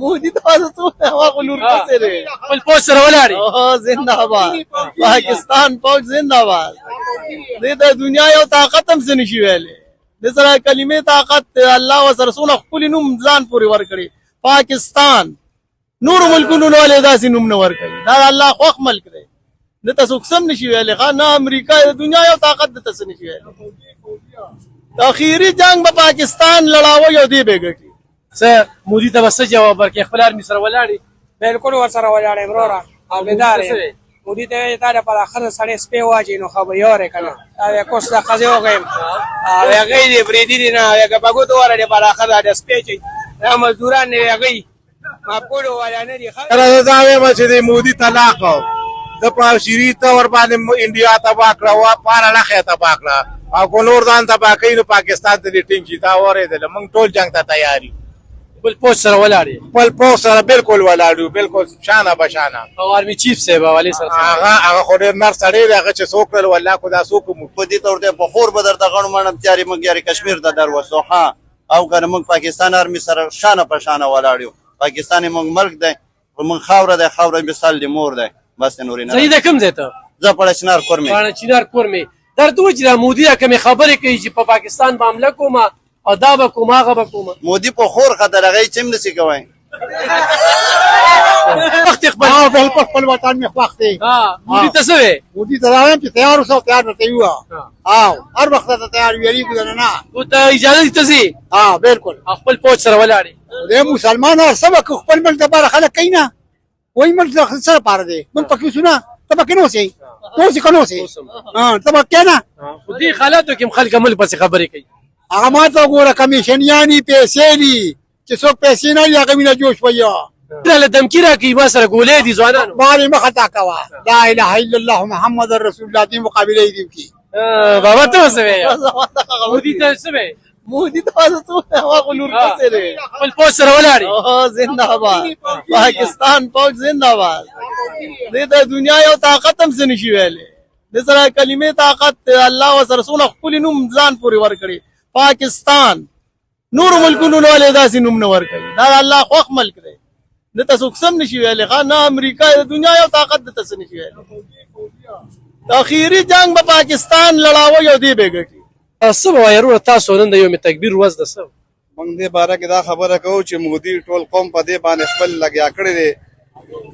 مودي تاسو څه هغه لور پسې دی خپل پوج سره ولاړې او زنده باد پاکستان فوج زنده باد دې د دنیا یو طاقت هم څه نشي ویلی د سره کلمې طاقت الله وسره څونه خپل نوم ځان پورې ورکړي پاکستان نور ملکونو ولې داسې نوم نه ورکړي دا الله خوښ ملک دی د تاسو قسم نشي ویلی نه امریکا د دنیا یو طاقت د تاسو نشي ویلی اخیری جنگ به پاکستان لړاوه یو دی به ګټي څه مودي ته بس جواب ورکړي خپل آرمي سره ولاړې بالکل ورسره ولاړې وروره اورېدار مودي ته تا لپاره ښه سړی سپی واچوي نو ښه به یورې که نه او کوس د ښځې وښیم او هغې دې بریدي دي نه هغه په ګوتو والا لپاره ښه ده د سپی چې دا مزدوران نه هغې ماپوړو والا نه دي ښه زه دا وایم چې د مودي طلاق د په شیري ته ورباندې انډیا تباه کړه پاره لښې تباه کړه او که نور ځان تباه کوي نو پاکستان ته دې ټینګ شي دا اورېدله موږ ټول جنګ ته تیار یو خپل پوج سره ولاړې خپل پوځ سره بالکل ولاړ یو بالکل شانه بشانه او آرمي چیف صاحب والي سره هغه خو ډېر نر سړی دی هغه چې څوک کړل والله خو دا څوک موږ په دې طور ته په خور به درته غڼو مڼم تیارې موږ یارې کشمیر ته در وسو ها او که نه موږ پاکستان آرمي سره شانه په شانه ولاړ یو پاکستان موږ ملک دی موږ خاوره دی خاوره مثال دی مور دی بس نورې نه صحیح ده کوم ځای ته زه پړه چنار کور مې پاڼه چنار کور مې درته وایي چې دا مودي کومې خبرې کوي چې په پاکستان به حمله کومه او دا به کوم هغه به کومه مودي په خور خطر هغې چې هم نسي کوی وخت خپل بالکل خپل وطن مې خوښ دی مودي ته څه وې مودي ته دا وایم چې تیار اوسه او تیار درته ووایه او هر وخت ته تیار ویریږو درنه نه خو ته اجازه دي ته ځې بالکل او خپل پوج سره ولاړې د مسلمان هر څه به خپل ملک دپاره خلک کوي نه وایي ملک د څه لپاره دی موږ پکې اوسو نه ته پکې نه اوسې ته اوسې که نه اوسې ته پکې نه خو دې حالاتو کې هم خلک ملک پسې خبرې کوي هغه ما ته وګوره کمیشنیانې پیسې دي چې څوک پیسې نه لري هغه مینه جوش ویه له دمکي راکوي ما سره ګولې دي ځوانانو بارې مه خطا کوه لا اله الا الله محمد رسول الله دې مقابله یې دي وکړي بابا ته څه وې مودي ته څه وې مودي تاسو څه هغه لور پسې دی خپل پوج سره ولاړې او زنده باد پاکستان فوج زنده باد دې د دنیا یو طاقت هم څه نشي ویلی د سره کلمې طاقت الله وسره څونه خپل نوم ځان پورې ورکړي پاکستان نور ملکونو ولې داسې نوم نه ورکوي دا الله خوښ ملک دی د تاسو قسم نشي ویلی نه امریکا د دنیا یو طاقت د تاسو نشي ویلی اخیری جنگ به پاکستان لړاوه یو دی به ګټي څه به وایې وروره تاسو نن د یوم تکبیر ورځ ده څه موږ دې باره کې دا خبره کوو چې مودي ټول قوم په دې باندې خپل لګیا کړی دی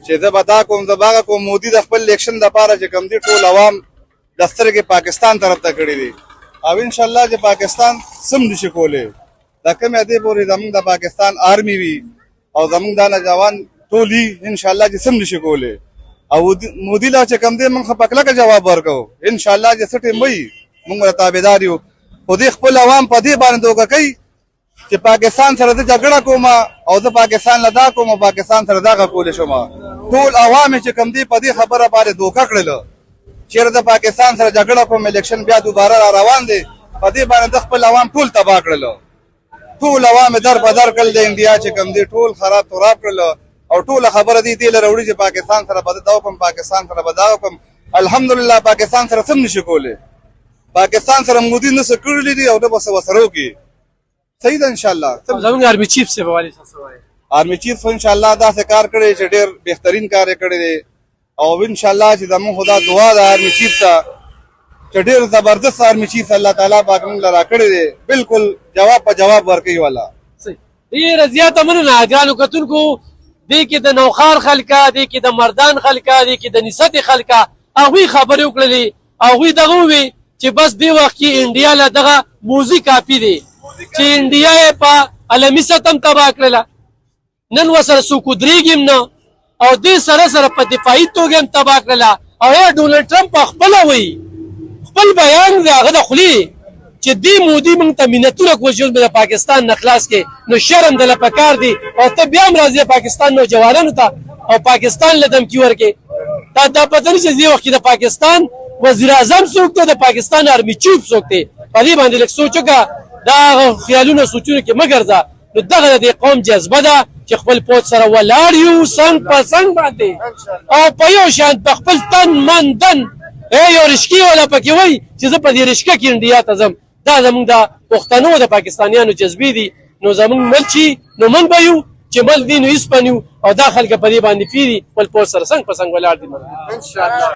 چې زه به دا کوم زه به هغه کوم مودي د خپل الیکشن دپاره چې کوم دي ټول عوام د سترګې پاکستان طرف ته کړي دي او انشاءالله چې پاکستان سم نشي کولی دا کومې ادې پورې زموږ د پاکستان آرمي وي او زموږ دا نوجوان ټول وي انشاءالله چې سم نشي کولی او مودي لا چې کوم دی موږ ښه په کلکه جواب ورکوو انشاءالله چې څه ټیم وایي موږ به تابعدار یو خو دې خپل عوام په دې باندې دوکه کوي چې پاکستان سره زه جګړه کوم او زه پاکستان له دا کوم او پاکستان سره دغه کولی شم ټول عوام چې کوم دی په دې خبره باندې دوکه کړله چېرې د پاکستان سره جګړه کوم الیکشن بیا دوباره را روان دی په دې باندې د خپل عوام ټول تباه کړله ټول عوام یې در په در کړل د انډیا چې کوم دی ټول خراب تراب کړله او ټوله خبره دې دې له راوړي چې پاکستان سره به دا وکړم پاکستان سره به دا وکړم الحمدلله پاکستان سره سم نشي کولی پاکستان سره مودي نه څه کړي دي او نه به څه ورسره وکړي صحیح ده انشاءالله زموږ آرمي چیف صاحب والي څه وایي آرمي چیف انشاءالله داسې کار کړی چې ډېر بهترین کار یې کړی دی او انشاءالله چې زموږ خدا دعا ده آرمي چیف ته چې ډېر زبردست آرمي چیف الله تعالی پاک موږ له راکړی دی بالکل جواب په جواب ورکوي والا ډېره زیاته مننه ګرانو کتونکو دې کې د نوخار خلکه دې کې د مردان خلکه دې کې د نسد خلکه هغوی خبرې وکړلې هغوی دغه ووي چې بس دې وخت کې انډیا له دغه موزي کافي دی چې انډیا یې په عالمي سطح هم تباه کړله نن ورسره څوک ودرېږي هم نه او دې سره سره په دفاعي توګه هم تباه کړله او یا ډونلډ ټرمپ پخپله وایي خپل بیان دی هغه د خولې چې دې مودي موږ ته منتونه کوي چې د پاکستان نه خلاص کې نو شرم دله پکار دی او ته بیا هم راځې پاکستان نوجوانانو ته او پاکستان له دمکي ورکې تا دا پته نه چې دې وخت کې د پاکستان وزیر اعظم څوک دی د پاکستان آرمي چیف څوک دی په دې باندې لږ سوچ وکړه دا خیالونه سوچونه کې مه ګرځه نو دغه د دې قوم جذبه ده چې خپل پوځ سره ولاړ یو څنګ په څنګ باندې او په یو شان په خپل تن من دن یو رشکي والا پکې وایي چې زه په دې رشکه کې انډیا ته ځم دا زموږ د پښتنو د پاکستانیانو جذبې دي نو زموږ ملک نو موږ به یو چې مل دین هیڅ پنیو او دا خلک په دې باندې پیری ول پور سره څنګه پسنګ ولاړ دي